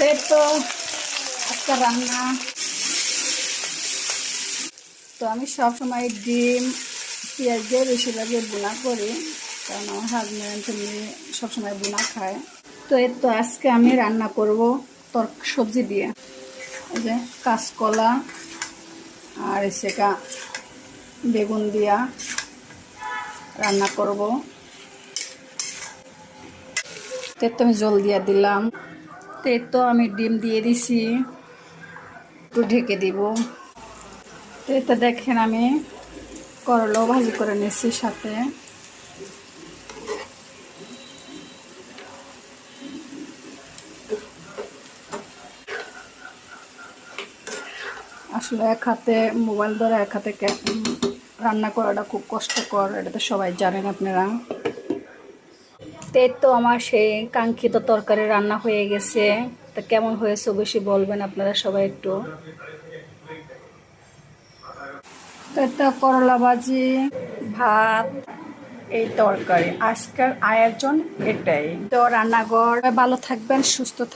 এই তো আজকে রান্না। তো আমি সবসময় ডিম পেঁয়াজ দিয়ে বেশিরভাগই বোনা করি, কারণ আমার হাজব্যান্ড সবসময় বোনা খায়। তো এই তো আজকে আমি রান্না করব সবজি দিয়ে, এই যে কাঁচকলা আর এসেকা বেগুন দিয়া রান্না করব। তো আমি জল দিয়ে দিলাম। তো এই তো আমি ডিম দিয়ে দিছি, একটু ঢেকে দিব। তো এটা দেখেন আমি করলাও ভাজি করে নিচ্ছি সাথে। আসলে এক হাতে মোবাইল ধরে এক হাতে রান্না করাটা খুব কষ্টকর, এটা তো সবাই জানেন আপনারা। তো আমার সেই কাঙ্ক্ষিত তরকারি রান্না হয়ে গেছে। তা কেমন হয়েছে অবশ্যই বলবেন আপনারা সবাই একটু। তো এটা করলা ভাজি, ভাত, এই তরকারি, আজকের আয়োজন এটাই। তো রান্নাঘর ভালো থাকবেন, সুস্থ থাকবেন।